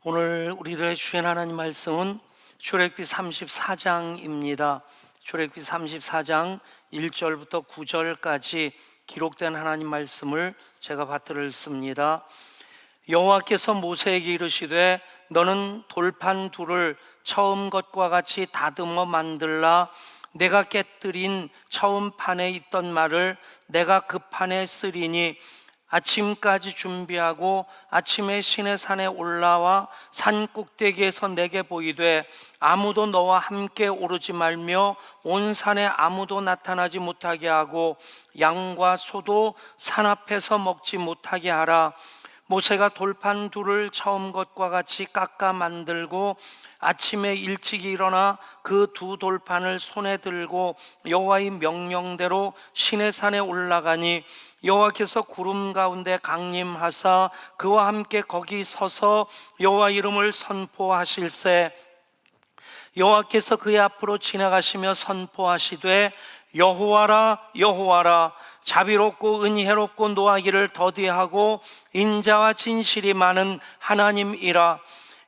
오늘 우리들의 주인 하나님 말씀은 출애굽기 34장입니다. 출애굽기 34장 1절부터 9절까지 기록된 하나님 말씀을 제가 받들어 읽습니다. 여호와께서 모세에게 이르시되 너는 돌판 둘을 처음 것과 같이 다듬어 만들라. 내가 깨뜨린 처음 판에 있던 말을 내가 그 판에 쓰리니 아침까지 준비하고 아침에 시내산에 올라와 산 꼭대기에서 내게 보이되 아무도 너와 함께 오르지 말며 온 산에 아무도 나타나지 못하게 하고 양과 소도 산 앞에서 먹지 못하게 하라. 모세가 돌판 둘을 처음 것과 같이 깎아 만들고 아침에 일찍 일어나 그 두 돌판을 손에 들고 여호와의 명령대로 시내산에 올라가니 여호와께서 구름 가운데 강림하사 그와 함께 거기 서서 여호와 이름을 선포하실세. 여호와께서 그의 앞으로 지나가시며 선포하시되 여호와라 여호와라, 자비롭고 은혜롭고 노하기를 더디하고 인자와 진실이 많은 하나님이라.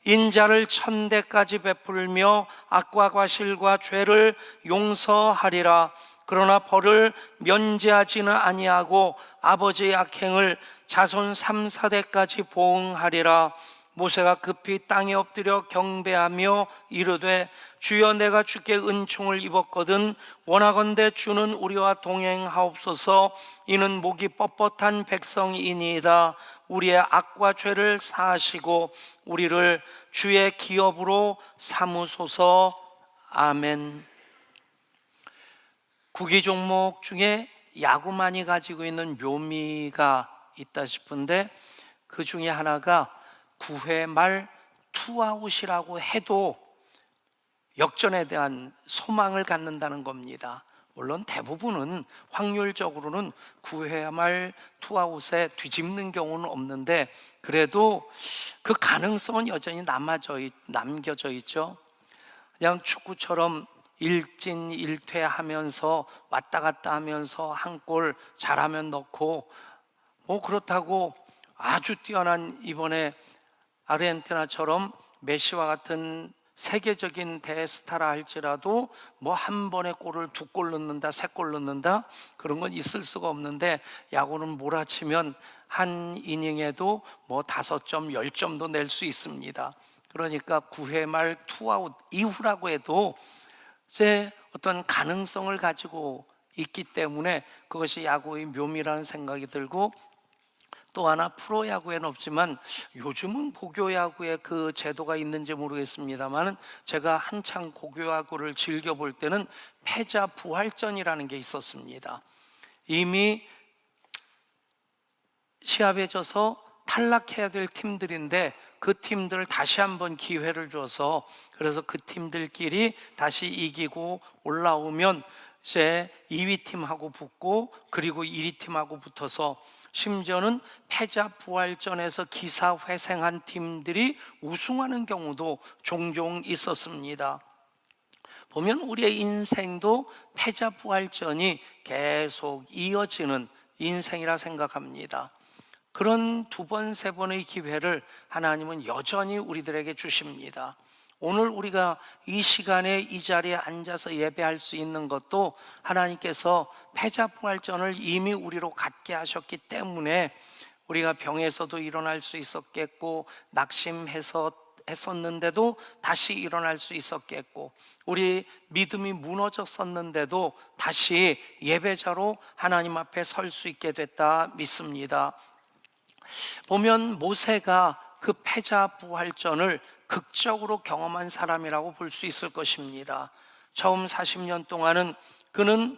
인자를 천대까지 베풀며 악과 과실과 죄를 용서하리라. 그러나 벌을 면제하지는 아니하고 아버지의 악행을 자손 3, 4대까지 보응하리라. 모세가 급히 땅에 엎드려 경배하며 이르되 주여, 내가 주께 은총을 입었거든 원하건대 주는 우리와 동행하옵소서. 이는 목이 뻣뻣한 백성이니이다. 우리의 악과 죄를 사하시고 우리를 주의 기업으로 삼으소서. 아멘. 구기 종목 중에 야구만이 가지고 있는 묘미가 있다 싶은데 그 중에 하나가 9회 말 투아웃이라고 해도 역전에 대한 소망을 갖는다는 겁니다. 물론 대부분은 확률적으로는 9회 말 투아웃에 뒤집는 경우는 없는데 그래도 그 가능성은 여전히 남겨져 있죠. 그냥 축구처럼 일진일퇴하면서 왔다 갔다 하면서 한 골 잘하면 넣고, 그렇다고 아주 뛰어난 이번에 아르헨티나처럼 메시와 같은 세계적인 대스타라 할지라도 한 번에 골을 2골 넣는다, 3골 넣는다, 그런 건 있을 수가 없는데 야구는 몰아치면 한 이닝에도 5점, 10점도 낼 수 있습니다. 그러니까 9회 말 투아웃 이후라고 해도 이제 어떤 가능성을 가지고 있기 때문에 그것이 야구의 묘미라는 생각이 들고, 또 하나 프로야구에는 없지만 요즘은 고교야구에 그 제도가 있는지 모르겠습니다만 제가 한창 고교야구를 즐겨볼 때는 패자 부활전이라는 게 있었습니다. 이미 시합에 져서 탈락해야 될 팀들인데 그 팀들을 다시 한번 기회를 줘서, 그래서 그 팀들끼리 다시 이기고 올라오면 이제 2위 팀하고 붙고 그리고 1위 팀하고 붙어서 심지어는 패자 부활전에서 기사회생한 팀들이 우승하는 경우도 종종 있었습니다. 보면 우리의 인생도 패자 부활전이 계속 이어지는 인생이라 생각합니다. 그런 2번, 3번의 기회를 하나님은 여전히 우리들에게 주십니다. 오늘 우리가 이 시간에 이 자리에 앉아서 예배할 수 있는 것도 하나님께서 패자부활전을 이미 우리로 갖게 하셨기 때문에 우리가 병에서도 일어날 수 있었겠고, 낙심했었는데도 다시 일어날 수 있었겠고, 우리 믿음이 무너졌었는데도 다시 예배자로 하나님 앞에 설 수 있게 됐다 믿습니다. 보면 모세가 그 패자부활전을 극적으로 경험한 사람이라고 볼 수 있을 것입니다. 처음 40년 동안은 그는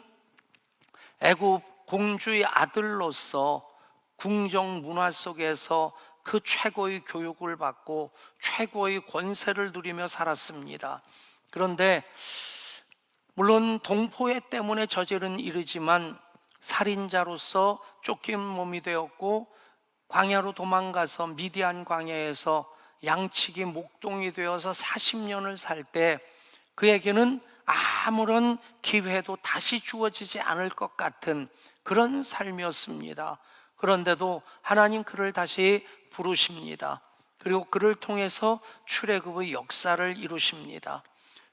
애굽 공주의 아들로서 궁정 문화 속에서 그 최고의 교육을 받고 최고의 권세를 누리며 살았습니다. 그런데 물론 동포애 때문에 저지른 일이지만 살인자로서 쫓긴 몸이 되었고, 광야로 도망가서 미디안 광야에서 양치기 목동이 되어서 40년을 살 때 그에게는 아무런 기회도 다시 주어지지 않을 것 같은 그런 삶이었습니다. 그런데도 하나님 그를 다시 부르십니다. 그리고 그를 통해서 출애굽의 역사를 이루십니다.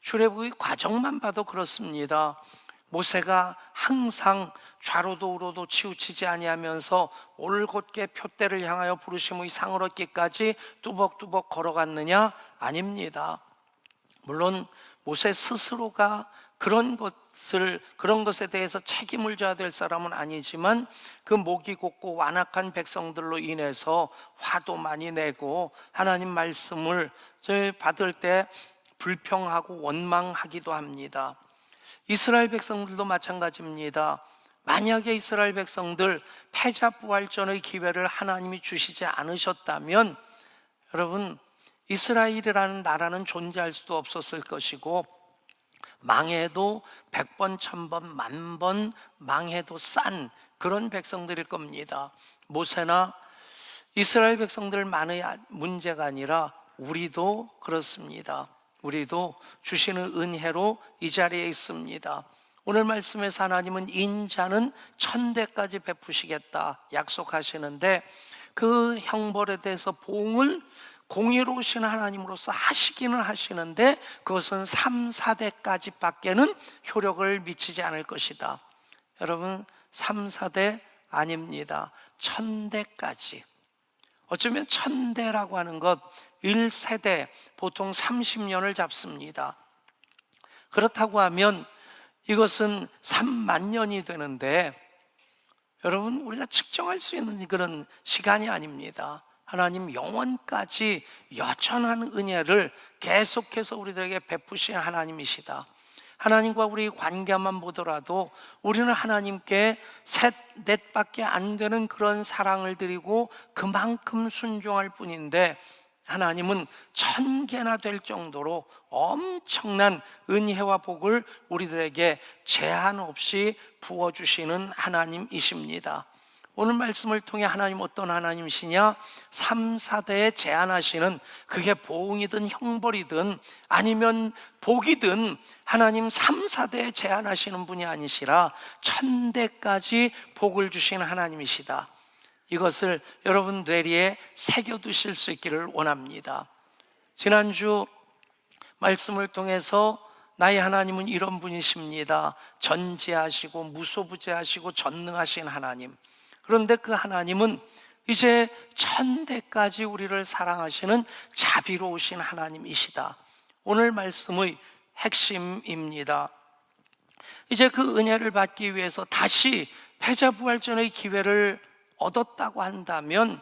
출애굽의 과정만 봐도 그렇습니다. 모세가 항상 좌로도 우로도 치우치지 아니하면서 올곧게 표대를 향하여 부르심의 상을 얻기까지 뚜벅뚜벅 걸어갔느냐? 아닙니다. 물론 모세 스스로가 그런 것에 대해서 책임을 져야 될 사람은 아니지만 그 목이 곧고 완악한 백성들로 인해서 화도 많이 내고 하나님 말씀을 받을 때 불평하고 원망하기도 합니다. 이스라엘 백성들도 마찬가지입니다. 만약에 이스라엘 백성들 패자부활전의 기회를 하나님이 주시지 않으셨다면 여러분, 이스라엘이라는 나라는 존재할 수도 없었을 것이고 망해도 100번, 1000번, 10,000번 망해도 싼 그런 백성들일 겁니다. 모세나 이스라엘 백성들만의 문제가 아니라 우리도 그렇습니다. 우리도 주시는 은혜로 이 자리에 있습니다. 오늘 말씀에서 하나님은 인자는 1000대까지 베푸시겠다 약속하시는데 그 형벌에 대해서 보응을 공의로우신 하나님으로서 하시기는 하시는데 그것은 3, 4대까지 밖에는 효력을 미치지 않을 것이다. 여러분, 3, 4대 아닙니다. 1000대까지. 어쩌면 1000대라고 하는 것 1세대 보통 30년을 잡습니다. 그렇다고 하면 이것은 3만 년이 되는데 여러분, 우리가 측정할 수 있는 그런 시간이 아닙니다. 하나님 영원까지 여전한 은혜를 계속해서 우리들에게 베푸신 하나님이시다. 하나님과 우리 관계만 보더라도 우리는 하나님께 셋, 넷밖에 안 되는 그런 사랑을 드리고 그만큼 순종할 뿐인데 하나님은 1000개나 될 정도로 엄청난 은혜와 복을 우리들에게 제한 없이 부어주시는 하나님이십니다. 오늘 말씀을 통해 하나님 어떤 하나님이시냐? 3, 4대에 제한하시는, 그게 보응이든 형벌이든 아니면 복이든 하나님 3, 4대에 제한하시는 분이 아니시라 1000대까지 복을 주시는 하나님이시다. 이것을 여러분 뇌리에 새겨두실 수 있기를 원합니다. 지난주 말씀을 통해서 나의 하나님은 이런 분이십니다. 전지하시고 무소부재하시고 전능하신 하나님. 그런데 그 하나님은 이제 1000대까지 우리를 사랑하시는 자비로우신 하나님이시다. 오늘 말씀의 핵심입니다. 이제 그 은혜를 받기 위해서 다시 패자부활전의 기회를 얻었다고 한다면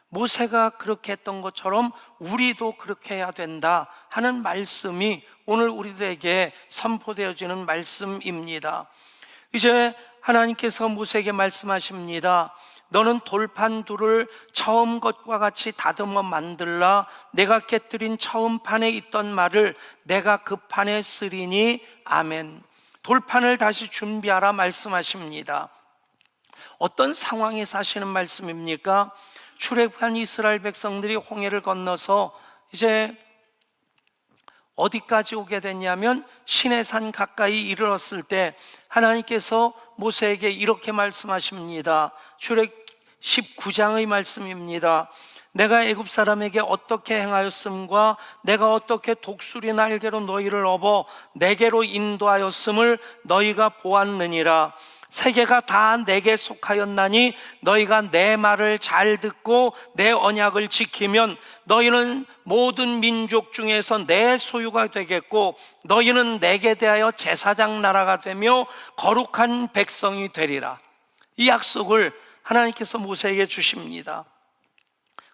모세가 그렇게 했던 것처럼 우리도 그렇게 해야 된다 하는 말씀이 오늘 우리들에게 선포되어지는 말씀입니다. 이제 하나님께서 모세에게 말씀하십니다. 너는 돌판 둘을 처음 것과 같이 다듬어 만들라. 내가 깨뜨린 처음 판에 있던 말을 내가 그 판에 쓰리니 아멘. 돌판을 다시 준비하라 말씀하십니다. 어떤 상황에서 하시는 말씀입니까? 출애굽한 이스라엘 백성들이 홍해를 건너서 이제 어디까지 오게 됐냐면 시내산 가까이 이르렀을 때 하나님께서 모세에게 이렇게 말씀하십니다. 출애굽 19장의 말씀입니다. 내가 애굽 사람에게 어떻게 행하였음과 내가 어떻게 독수리 날개로 너희를 업어 내게로 인도하였음을 너희가 보았느니라. 세계가 다 내게 속하였나니 너희가 내 말을 잘 듣고 내 언약을 지키면 너희는 모든 민족 중에서 내 소유가 되겠고 너희는 내게 대하여 제사장 나라가 되며 거룩한 백성이 되리라. 이 약속을 하나님께서 모세에게 주십니다.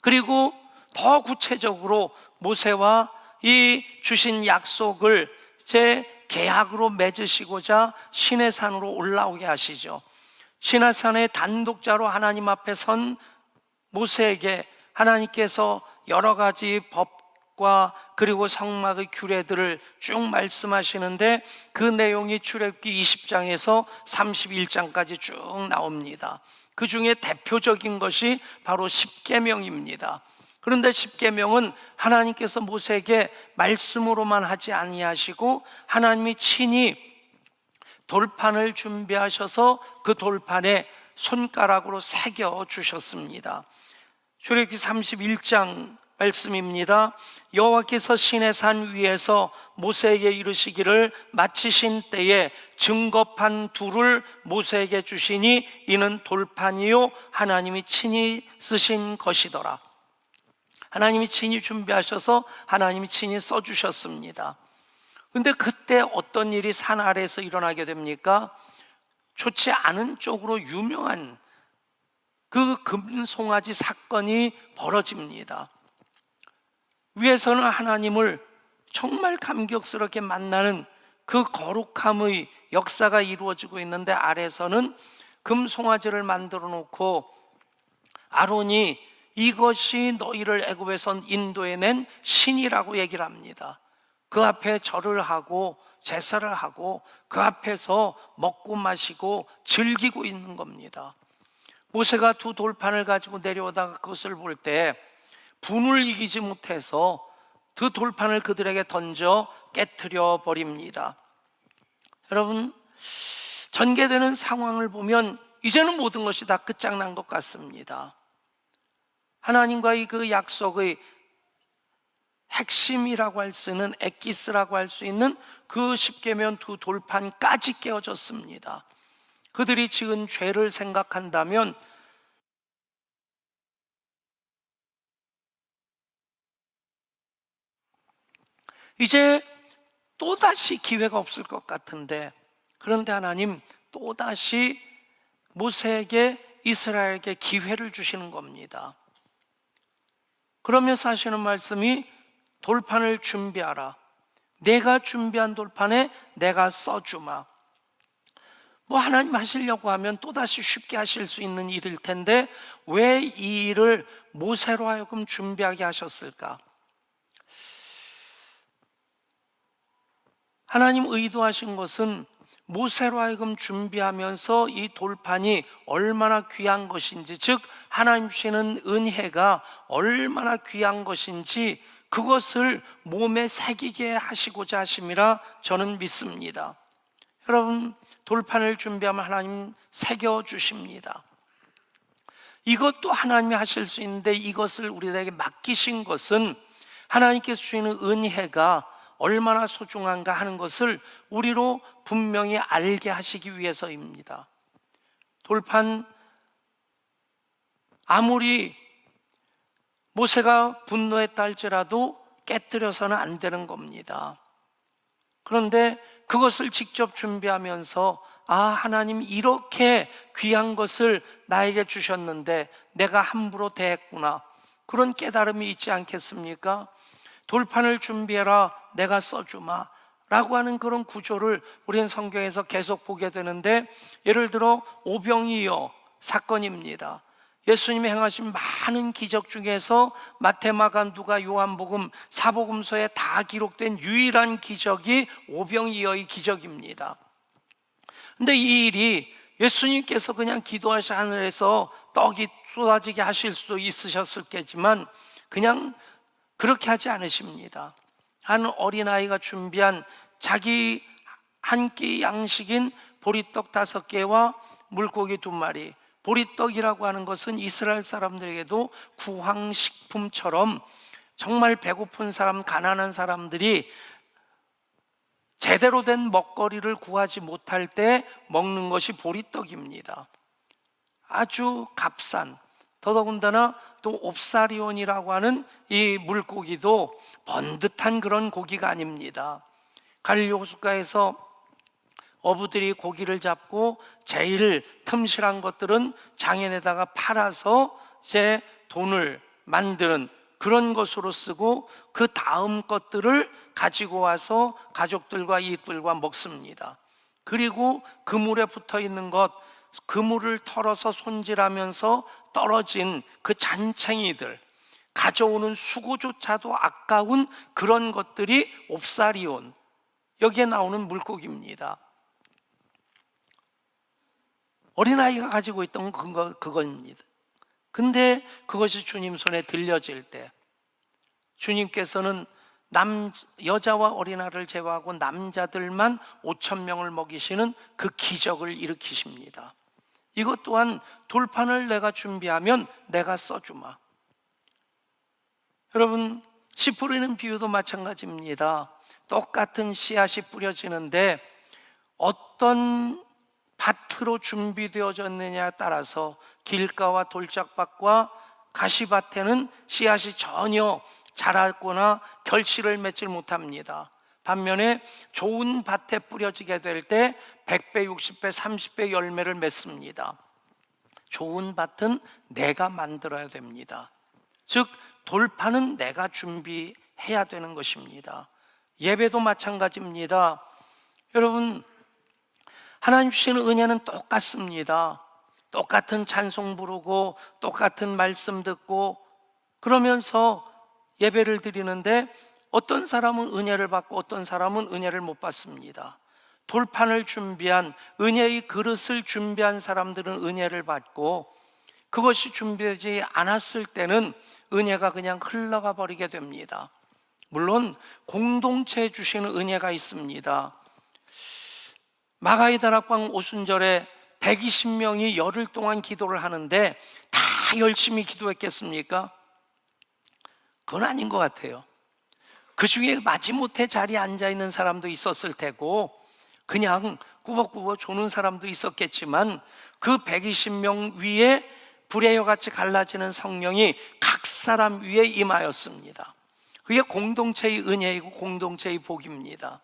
그리고 더 구체적으로 모세와 이 주신 약속을 제 계약으로 맺으시고자 시내산으로 올라오게 하시죠. 시내산의 단독자로 하나님 앞에 선 모세에게 하나님께서 여러 가지 법과 그리고 성막의 규례들을 쭉 말씀하시는데 그 내용이 출애굽기 20장에서 31장까지 쭉 나옵니다. 그 중에 대표적인 것이 바로 십계명입니다. 그런데 십계명은 하나님께서 모세에게 말씀으로만 하지 아니하시고 하나님이 친히 돌판을 준비하셔서 그 돌판에 손가락으로 새겨 주셨습니다. 출애굽기 31장을 말씀입니다. 여호와께서 시내산 위에서 모세에게 이르시기를 마치신 때에 증거판 둘을 모세에게 주시니 이는 돌판이요 하나님이 친히 쓰신 것이더라. 하나님이 친히 준비하셔서 하나님이 친히 써주셨습니다. 근데 그때 어떤 일이 산 아래에서 일어나게 됩니까? 좋지 않은 쪽으로 유명한 그 금송아지 사건이 벌어집니다. 위에서는 하나님을 정말 감격스럽게 만나는 그 거룩함의 역사가 이루어지고 있는데, 아래에서는 금송아지를 만들어 놓고 아론이 이것이 너희를 애굽에서 인도해 낸 신이라고 얘기를 합니다. 그 앞에 절을 하고 제사를 하고 그 앞에서 먹고 마시고 즐기고 있는 겁니다. 모세가 두 돌판을 가지고 내려오다가 그것을 볼 때 분을 이기지 못해서 그 돌판을 그들에게 던져 깨트려 버립니다. 여러분, 전개되는 상황을 보면 이제는 모든 것이 다 끝장난 것 같습니다. 하나님과의 그 약속의 핵심이라고 할 수 있는, 엑기스라고 할 수 있는 그 십계명 두 돌판까지 깨어졌습니다. 그들이 지은 죄를 생각한다면 이제 또다시 기회가 없을 것 같은데, 그런데 하나님 또다시 모세에게, 이스라엘에게 기회를 주시는 겁니다. 그러면서 하시는 말씀이 돌판을 준비하라. 내가 준비한 돌판에 내가 써주마. 하나님 하시려고 하면 또다시 쉽게 하실 수 있는 일일 텐데 왜 이 일을 모세로 하여금 준비하게 하셨을까? 하나님 의도하신 것은 모세로 하여금 준비하면서 이 돌판이 얼마나 귀한 것인지, 즉 하나님 주시는 은혜가 얼마나 귀한 것인지 그것을 몸에 새기게 하시고자 하심이라 저는 믿습니다. 여러분, 돌판을 준비하면 하나님 새겨주십니다. 이것도 하나님이 하실 수 있는데 이것을 우리에게 맡기신 것은 하나님께서 주시는 은혜가 얼마나 소중한가 하는 것을 우리로 분명히 알게 하시기 위해서입니다. 돌판, 아무리 모세가 분노했다 할지라도 깨뜨려서는 안 되는 겁니다. 그런데 그것을 직접 준비하면서 하나님 이렇게 귀한 것을 나에게 주셨는데 내가 함부로 대했구나, 그런 깨달음이 있지 않겠습니까? 돌판을 준비해라, 내가 써주마 라고 하는 그런 구조를 우리는 성경에서 계속 보게 되는데, 예를 들어 오병이어 사건입니다. 예수님이 행하신 많은 기적 중에서 마태, 마가, 누가, 요한복음, 사복음서에 다 기록된 유일한 기적이 오병이어의 기적입니다. 근데 이 일이 예수님께서 그냥 기도하시 하늘에서 떡이 쏟아지게 하실 수도 있으셨겠지만 그냥 그렇게 하지 않으십니다. 한 어린아이가 준비한 자기 한 끼 양식인 보리떡 5개와 물고기 2마리, 보리떡이라고 하는 것은 이스라엘 사람들에게도 구황식품처럼 정말 배고픈 사람, 가난한 사람들이 제대로 된 먹거리를 구하지 못할 때 먹는 것이 보리떡입니다. 아주 값싼, 더더군다나 또 옵사리온이라고 하는 이 물고기도 번듯한 그런 고기가 아닙니다. 갈릴리 호숫가에서 어부들이 고기를 잡고 제일 틈실한 것들은 장인에다가 팔아서 제 돈을 만드는 그런 것으로 쓰고 그 다음 것들을 가지고 와서 가족들과 이웃들과 먹습니다. 그리고 그물에 붙어 있는 것, 그물을 털어서 손질하면서 떨어진 그 잔챙이들, 가져오는 수고조차도 아까운 그런 것들이 옵사리온, 여기에 나오는 물고기입니다. 어린아이가 가지고 있던 그겁니다. 근데 그것이 주님 손에 들려질 때 주님께서는 여자와 어린아이를 제외하고 남자들만 5,000명을 먹이시는 그 기적을 일으키십니다. 이것 또한 돌판을 내가 준비하면 내가 써주마. 여러분, 씨 뿌리는 비유도 마찬가지입니다. 똑같은 씨앗이 뿌려지는데 어떤 밭으로 준비되어졌느냐에 따라서 길가와 돌짝밭과 가시밭에는 씨앗이 전혀 자라거나 결실을 맺질 못합니다. 반면에 좋은 밭에 뿌려지게 될 때 100배, 60배, 30배 열매를 맺습니다. 좋은 밭은 내가 만들어야 됩니다. 즉 돌파는 내가 준비해야 되는 것입니다. 예배도 마찬가지입니다. 여러분, 하나님 주시는 은혜는 똑같습니다. 똑같은 찬송 부르고 똑같은 말씀 듣고 그러면서 예배를 드리는데 어떤 사람은 은혜를 받고 어떤 사람은 은혜를 못 받습니다. 돌판을 준비한, 은혜의 그릇을 준비한 사람들은 은혜를 받고 그것이 준비되지 않았을 때는 은혜가 그냥 흘러가 버리게 됩니다. 물론 공동체에 주시는 은혜가 있습니다. 마가의 다락방 오순절에 120명이 열흘 동안 기도를 하는데 다 열심히 기도했겠습니까? 그건 아닌 것 같아요. 그 중에 마지못해 자리에 앉아있는 사람도 있었을 테고 그냥 꾸벅꾸벅 조는 사람도 있었겠지만 그 120명 위에 불의 여같이 갈라지는 성령이 각 사람 위에 임하였습니다. 그게 공동체의 은혜이고 공동체의 복입니다.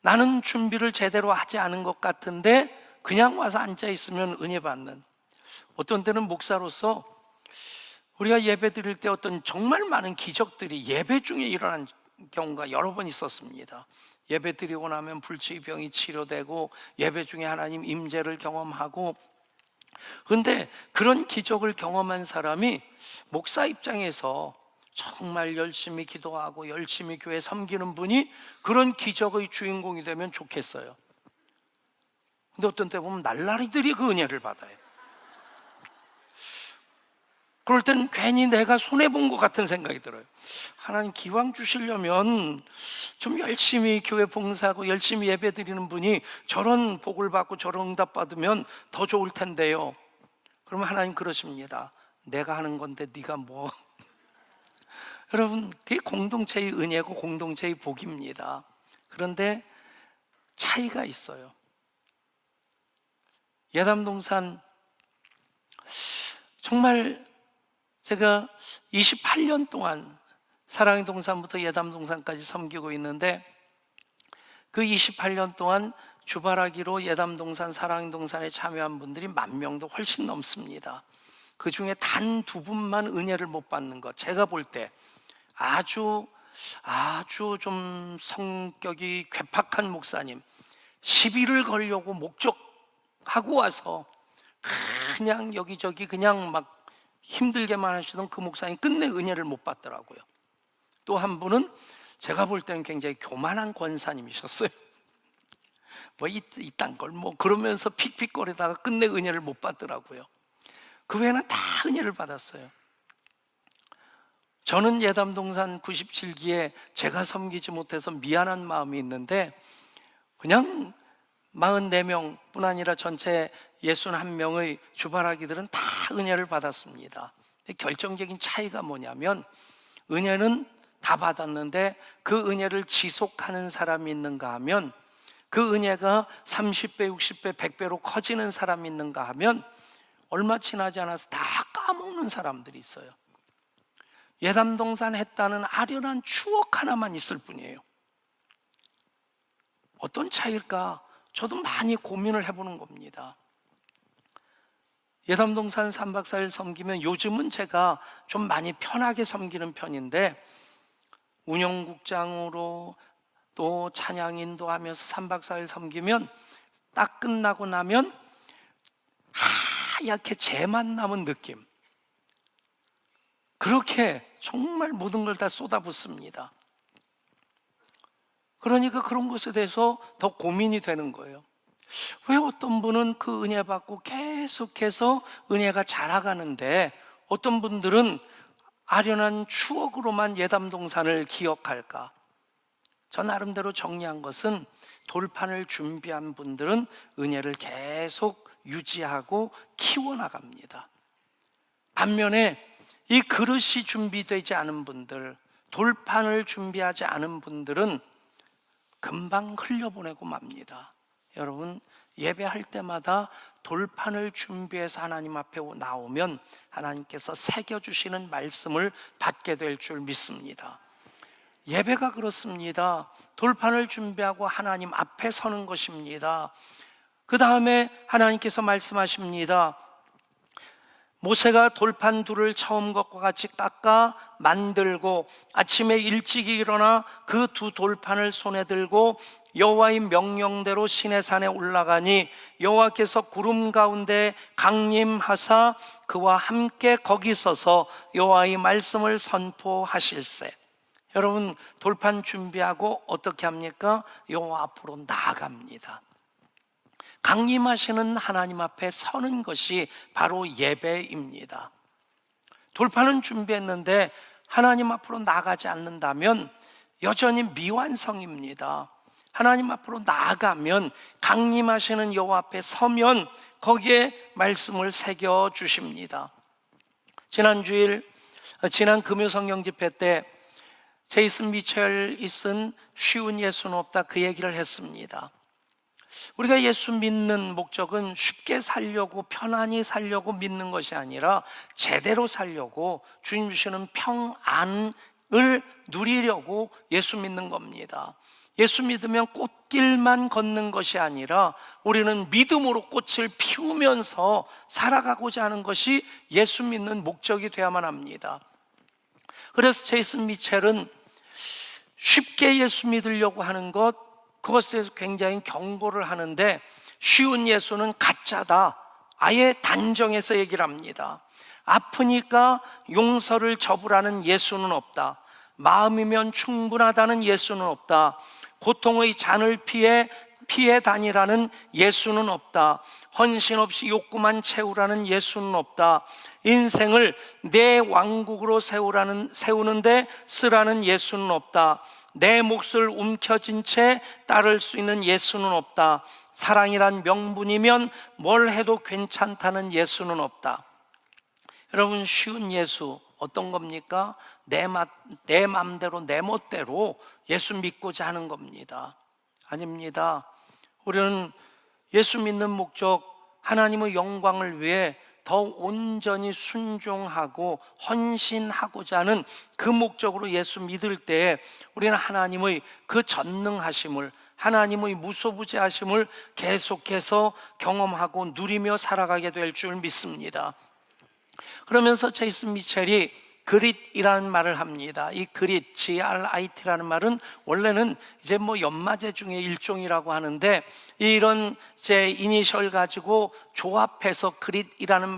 나는 준비를 제대로 하지 않은 것 같은데 그냥 와서 앉아있으면 은혜 받는, 어떤 때는 목사로서 우리가 예배 드릴 때 어떤 정말 많은 기적들이 예배 중에 일어난 경우가 여러 번 있었습니다. 예배 드리고 나면 불치병이 치료되고 예배 중에 하나님 임재를 경험하고, 그런데 그런 기적을 경험한 사람이 목사 입장에서 정말 열심히 기도하고 열심히 교회 섬기는 분이 그런 기적의 주인공이 되면 좋겠어요. 근데 어떤 때 보면 날라리들이 그 은혜를 받아요. 그럴 땐 괜히 내가 손해본 것 같은 생각이 들어요. 하나님 기왕 주시려면 좀 열심히 교회 봉사하고 열심히 예배 드리는 분이 저런 복을 받고 저런 응답 받으면 더 좋을 텐데요. 그러면 하나님 그러십니다. 내가 하는 건데 네가 뭐. 여러분, 그게 공동체의 은혜고 공동체의 복입니다. 그런데 차이가 있어요. 예담동산 정말 제가 28년 동안 사랑의 동산부터 예담동산까지 섬기고 있는데 그 28년 동안 주바라기로 예담동산, 사랑의 동산에 참여한 분들이 10,000명도 훨씬 넘습니다. 그 중에 단 2분만 은혜를 못 받는 것, 제가 볼 때 아주 좀 성격이 괴팍한 목사님, 시비를 걸려고 목적하고 와서 그냥 여기저기 그냥 막 힘들게만 하시던 그 목사님 끝내 은혜를 못 받더라고요. 또 한 분은 제가 볼 때는 굉장히 교만한 권사님이셨어요. 뭐 이딴 걸 뭐 그러면서 픽픽거리다가 끝내 은혜를 못 받더라고요. 그 외에는 다 은혜를 받았어요. 저는 예담동산 97기에 제가 섬기지 못해서 미안한 마음이 있는데 그냥 44명 뿐 아니라 전체 61명의 주바라기들은 다 은혜를 받았습니다. 근데 결정적인 차이가 뭐냐면 은혜는 다 받았는데 그 은혜를 지속하는 사람이 있는가 하면, 그 은혜가 30배, 60배, 100배로 커지는 사람이 있는가 하면 얼마 지나지 않아서 다 까먹는 사람들이 있어요. 예담동산 했다는 아련한 추억 하나만 있을 뿐이에요. 어떤 차이일까? 저도 많이 고민을 해보는 겁니다. 예담동산 3박 4일 섬기면 요즘은 제가 좀 많이 편하게 섬기는 편인데 운영국장으로 또 찬양 인도하면서 3박 4일 섬기면 딱 끝나고 나면 하얗게 재만 남은 느낌, 그렇게 정말 모든 걸 다 쏟아붓습니다. 그러니까 그런 것에 대해서 더 고민이 되는 거예요. 왜 어떤 분은 그 은혜 받고 계속해서 은혜가 자라가는데 어떤 분들은 아련한 추억으로만 예담동산을 기억할까? 저 나름대로 정리한 것은 돌판을 준비한 분들은 은혜를 계속 유지하고 키워나갑니다. 반면에 이 그릇이 준비되지 않은 분들, 돌판을 준비하지 않은 분들은 금방 흘려보내고 맙니다. 여러분, 예배할 때마다 돌판을 준비해서 하나님 앞에 나오면 하나님께서 새겨주시는 말씀을 받게 될 줄 믿습니다. 예배가 그렇습니다. 돌판을 준비하고 하나님 앞에 서는 것입니다. 그 다음에 하나님께서 말씀하십니다. 모세가 돌판 둘을 처음 것과 같이 깎아 만들고 아침에 일찍 일어나 그 두 돌판을 손에 들고 여호와의 명령대로 시내산에 올라가니 여호와께서 구름 가운데 강림하사 그와 함께 거기 서서 여호와의 말씀을 선포하실세. 여러분, 돌판 준비하고 어떻게 합니까? 여호와 앞으로 나아갑니다. 강림하시는 하나님 앞에 서는 것이 바로 예배입니다. 돌판은 준비했는데 하나님 앞으로 나가지 않는다면 여전히 미완성입니다. 하나님 앞으로 나아가면, 강림하시는 여호와 앞에 서면 거기에 말씀을 새겨 주십니다. 지난 금요 성령 집회 때 제이슨 미첼이 쓴 쉬운 예수는 없다, 그 얘기를 했습니다. 우리가 예수 믿는 목적은 쉽게 살려고, 편안히 살려고 믿는 것이 아니라 제대로 살려고, 주님 주시는 평안을 누리려고 예수 믿는 겁니다. 예수 믿으면 꽃길만 걷는 것이 아니라 우리는 믿음으로 꽃을 피우면서 살아가고자 하는 것이 예수 믿는 목적이 되어야만 합니다. 그래서 제이슨 미첼은 쉽게 예수 믿으려고 하는 것, 그것에 대해서 굉장히 경고를 하는데, 쉬운 예수는 가짜다, 아예 단정해서 얘기를 합니다. 아프니까 용서를 접으라는 예수는 없다. 마음이면 충분하다는 예수는 없다. 고통의 잔을 피해 다니라는 예수는 없다. 헌신 없이 욕구만 채우라는 예수는 없다. 인생을 내 왕국으로 세우는데 쓰라는 예수는 없다. 내 몫을 움켜쥔 채 따를 수 있는 예수는 없다. 사랑이란 명분이면 뭘 해도 괜찮다는 예수는 없다. 여러분, 쉬운 예수 어떤 겁니까? 내 맘대로, 내 멋대로 예수 믿고자 하는 겁니다. 아닙니다. 우리는 예수 믿는 목적, 하나님의 영광을 위해 더 온전히 순종하고 헌신하고자 하는 그 목적으로 예수 믿을 때 우리는 하나님의 그 전능하심을, 하나님의 무소부재하심을 계속해서 경험하고 누리며 살아가게 될 줄 믿습니다. 그러면서 제이슨 미첼이 그릿이라는 말을 합니다. 이 그릿, GRIT라는 말은 원래는 이제 연마제 중에 일종이라고 하는데, 이런 제 이니셜 가지고 조합해서 그릿이라는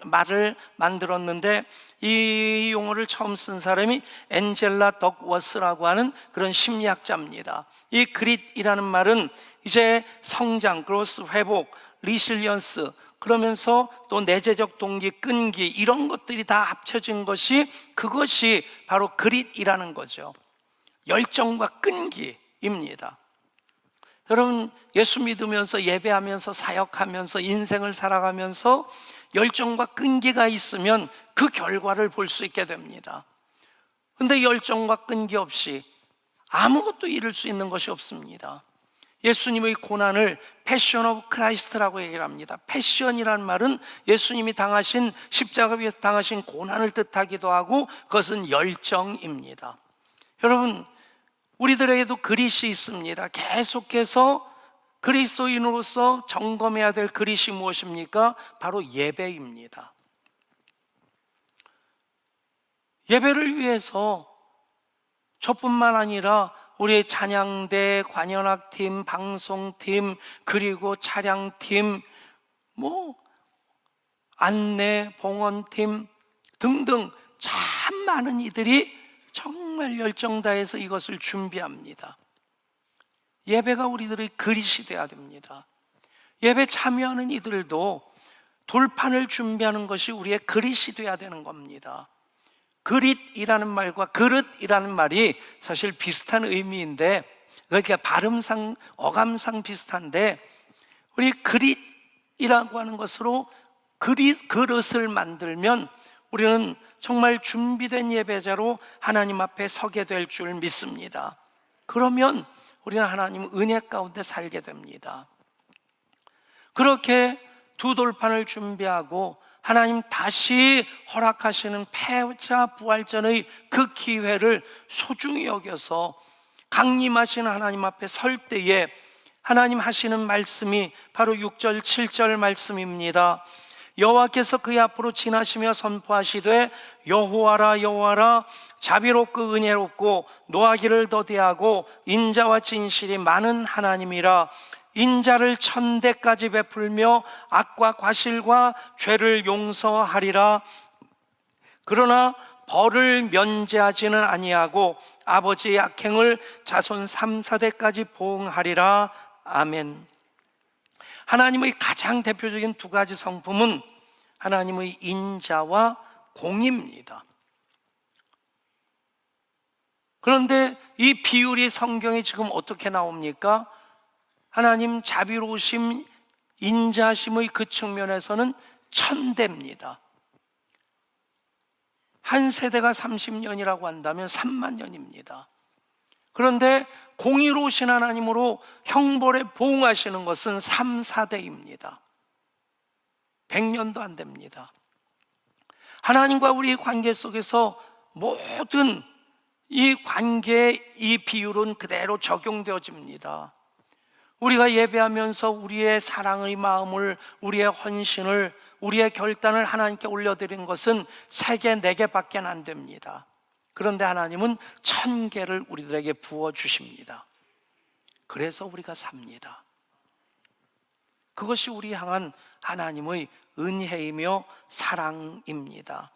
말을 만들었는데, 이 용어를 처음 쓴 사람이 엔젤라 덕워스라고 하는 그런 심리학자입니다. 이 그릿이라는 말은 이제 성장, 그로스, 회복, 리실리언스, 그러면서 또 내재적 동기, 끈기, 이런 것들이 다 합쳐진 것이, 그것이 바로 그릿이라는 거죠. 열정과 끈기입니다. 여러분, 예수 믿으면서, 예배하면서, 사역하면서, 인생을 살아가면서 열정과 끈기가 있으면 그 결과를 볼 수 있게 됩니다. 근데 열정과 끈기 없이 아무것도 이룰 수 있는 것이 없습니다. 예수님의 고난을 패션 오브 크라이스트라고 얘기를 합니다. 패션이라는 말은 예수님이 당하신, 십자가 위에서 당하신 고난을 뜻하기도 하고, 그것은 열정입니다. 여러분, 우리들에게도 그릿이 있습니다. 계속해서 그리스도인으로서 점검해야 될 그릿이 무엇입니까? 바로 예배입니다. 예배를 위해서 저뿐만 아니라 우리의 찬양대, 관현악팀, 방송팀, 그리고 차량팀, 안내, 봉헌팀 등등 참 많은 이들이 정말 열정 다해서 이것을 준비합니다. 예배가 우리들의 그릿이 되어야 됩니다. 예배 참여하는 이들도 돌판을 준비하는 것이 우리의 그릿이 되어야 되는 겁니다. 그릿이라는 말과 그릇이라는 말이 사실 비슷한 의미인데, 그러니까 발음상, 어감상 비슷한데, 우리 그릿이라고 하는 것으로 그릇을 만들면 우리는 정말 준비된 예배자로 하나님 앞에 서게 될 줄 믿습니다. 그러면 우리는 하나님 은혜 가운데 살게 됩니다. 그렇게 두 돌판을 준비하고 하나님 다시 허락하시는 패자 부활전의 그 기회를 소중히 여겨서 강림하시는 하나님 앞에 설 때에 하나님 하시는 말씀이 바로 6절 7절 말씀입니다. 여호와께서 그의 앞으로 지나시며 선포하시되 여호와라 여호와라 자비롭고 은혜롭고 노하기를 더디하고 인자와 진실이 많은 하나님이라. 인자를 천대까지 베풀며 악과 과실과 죄를 용서하리라. 그러나 벌을 면제하지는 아니하고 아버지의 악행을 자손 3, 4대까지 보응하리라. 아멘. 하나님의 가장 대표적인 두 가지 성품은 하나님의 인자와 공의입니다. 그런데 이 비율이 성경에 지금 어떻게 나옵니까? 하나님 자비로우심, 인자심의 그 측면에서는 천대입니다. 한 세대가 30년이라고 한다면 3만 년입니다. 그런데 공의로우신 하나님으로 형벌에 보응하시는 것은 3, 4대입니다. 100년도 안 됩니다. 하나님과 우리의 관계 속에서 모든 이 관계의 이 비율은 그대로 적용되어집니다. 우리가 예배하면서 우리의 사랑의 마음을, 우리의 헌신을, 우리의 결단을 하나님께 올려드린 것은 3개, 4개밖에 안 됩니다. 그런데 하나님은 1000개를 우리들에게 부어주십니다. 그래서 우리가 삽니다. 그것이 우리 향한 하나님의 은혜이며 사랑입니다.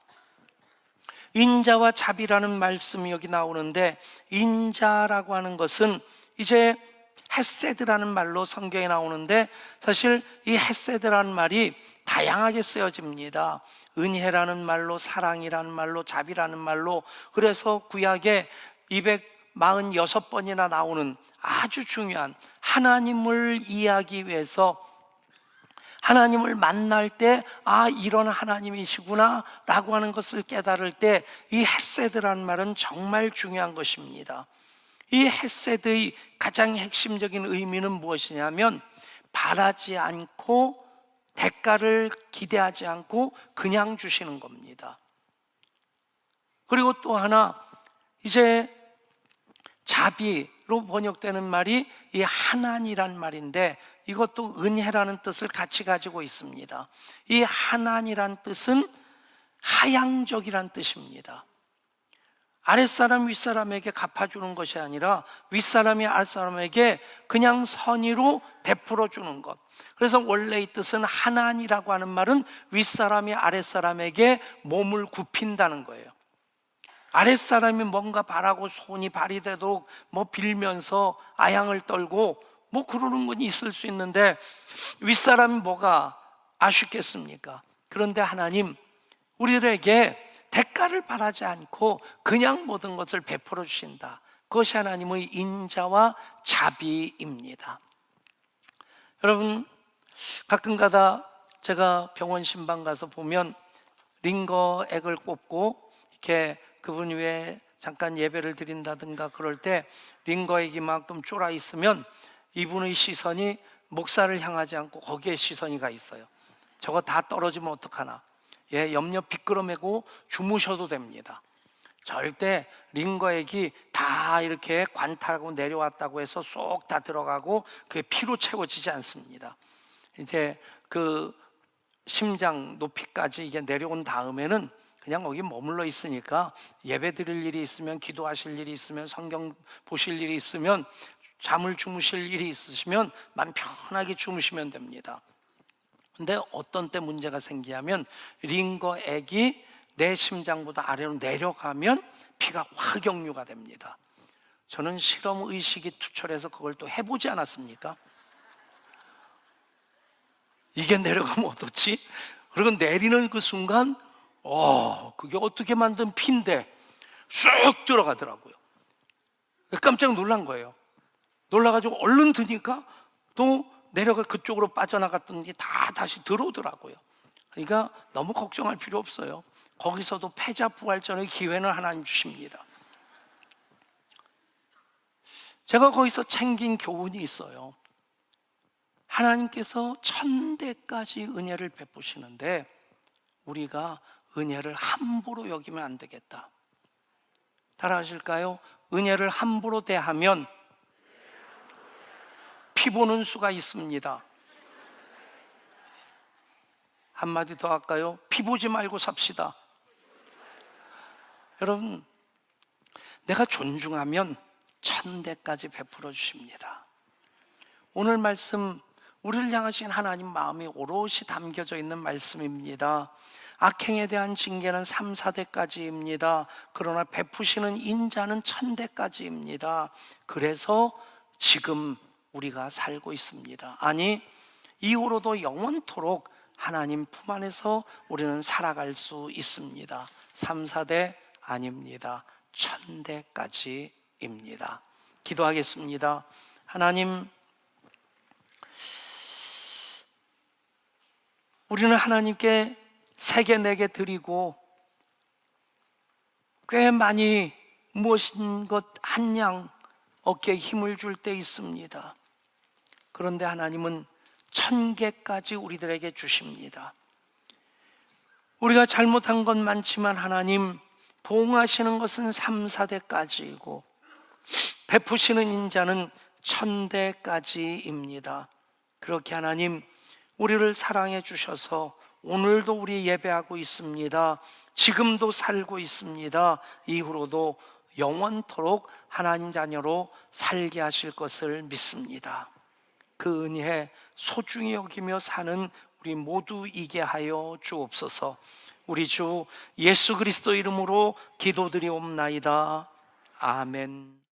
인자와 자비라는 말씀이 여기 나오는데, 인자라고 하는 것은 이제 헤세드라는 말로 성경에 나오는데, 사실 이 헤세드라는 말이 다양하게 쓰여집니다. 은혜라는 말로, 사랑이라는 말로, 자비라는 말로. 그래서 구약에 246번이나 나오는 아주 중요한, 하나님을 이해하기 위해서, 하나님을 만날 때 이런 하나님이시구나 라고 하는 것을 깨달을 때 이 헤세드라는 말은 정말 중요한 것입니다. 이 헤세드의 가장 핵심적인 의미는 무엇이냐면, 바라지 않고 대가를 기대하지 않고 그냥 주시는 겁니다. 그리고 또 하나, 이제 자비로 번역되는 말이 이 하나니란 말인데, 이것도 은혜라는 뜻을 같이 가지고 있습니다. 이 하나니란 뜻은 하향적이란 뜻입니다. 아랫사람 윗사람에게 갚아주는 것이 아니라 윗사람이 아랫사람에게 그냥 선의로 베풀어 주는 것. 그래서 원래 이 뜻은 하나니라고 하는 말은 윗사람이 아랫사람에게 몸을 굽힌다는 거예요. 아랫사람이 뭔가 바라고 손이 발휘되도록 빌면서 아향을 떨고 그러는 건 있을 수 있는데, 윗사람이 뭐가 아쉽겠습니까? 그런데 하나님, 우리들에게 대가를 바라지 않고 그냥 모든 것을 베풀어 주신다. 그것이 하나님의 인자와 자비입니다. 여러분, 가끔가다 제가 병원 신방 가서 보면 링거액을 꽂고 이렇게 그분 위에 잠깐 예배를 드린다든가 그럴 때 링거액이 만큼 쫄아 있으면 이분의 시선이 목사를 향하지 않고 거기에 시선이 가 있어요. 저거 다 떨어지면 어떡하나. 염려 빗끌어매고 주무셔도 됩니다. 절대 링거액이 다 이렇게 관탈하고 내려왔다고 해서 쏙 다 들어가고 그게 피로 채워지지 않습니다. 이제 그 심장 높이까지 이게 내려온 다음에는 그냥 거기 머물러 있으니까 예배 드릴 일이 있으면, 기도하실 일이 있으면, 성경 보실 일이 있으면, 잠을 주무실 일이 있으시면 마음 편하게 주무시면 됩니다. 근데 어떤 때 문제가 생기냐면, 링거액이 내 심장보다 아래로 내려가면 피가 확 역류가 됩니다. 저는 실험 의식이 투철해서 그걸 또 해보지 않았습니까? 이게 내려가면 어떻지? 그리고 내리는 그 순간 그게 어떻게 만든 피인데 쑥 들어가더라고요. 깜짝 놀란 거예요. 놀라가지고 얼른 드니까 또 내려가 그쪽으로 빠져나갔던 게 다 다시 들어오더라고요. 그러니까 너무 걱정할 필요 없어요. 거기서도 패자 부활전의 기회는 하나님 주십니다. 제가 거기서 챙긴 교훈이 있어요. 하나님께서 1000대까지 은혜를 베푸시는데 우리가 은혜를 함부로 여기면 안 되겠다. 따라하실까요? 은혜를 함부로 대하면 피 보는 수가 있습니다. 한마디 더 할까요? 피 보지 말고 삽시다. 여러분, 내가 존중하면 1000대까지 베풀어 주십니다. 오늘 말씀, 우리를 향하신 하나님 마음이 오롯이 담겨져 있는 말씀입니다. 악행에 대한 징계는 3, 4대까지입니다. 그러나 베푸시는 인자는 1000대까지입니다. 그래서 지금 우리가 살고 있습니다. 아니, 이후로도 영원토록 하나님 품 안에서 우리는 살아갈 수 있습니다. 3, 4대 아닙니다. 1000대까지입니다. 기도하겠습니다. 하나님, 우리는 하나님께 3개, 4개 드리고 꽤 많이 무엇인 것 한 양 어깨에 힘을 줄 때 있습니다. 그런데 하나님은 1000개까지 우리들에게 주십니다. 우리가 잘못한 건 많지만 하나님 보응하시는 것은 3, 4대까지이고 베푸시는 인자는 1000대까지입니다. 그렇게 하나님 우리를 사랑해 주셔서 오늘도 우리 예배하고 있습니다. 지금도 살고 있습니다. 이후로도 영원토록 하나님 자녀로 살게 하실 것을 믿습니다. 그 은혜 소중히 여기며 사는 우리 모두이게 하여 주옵소서. 우리 주 예수 그리스도 이름으로 기도드리옵나이다. 아멘.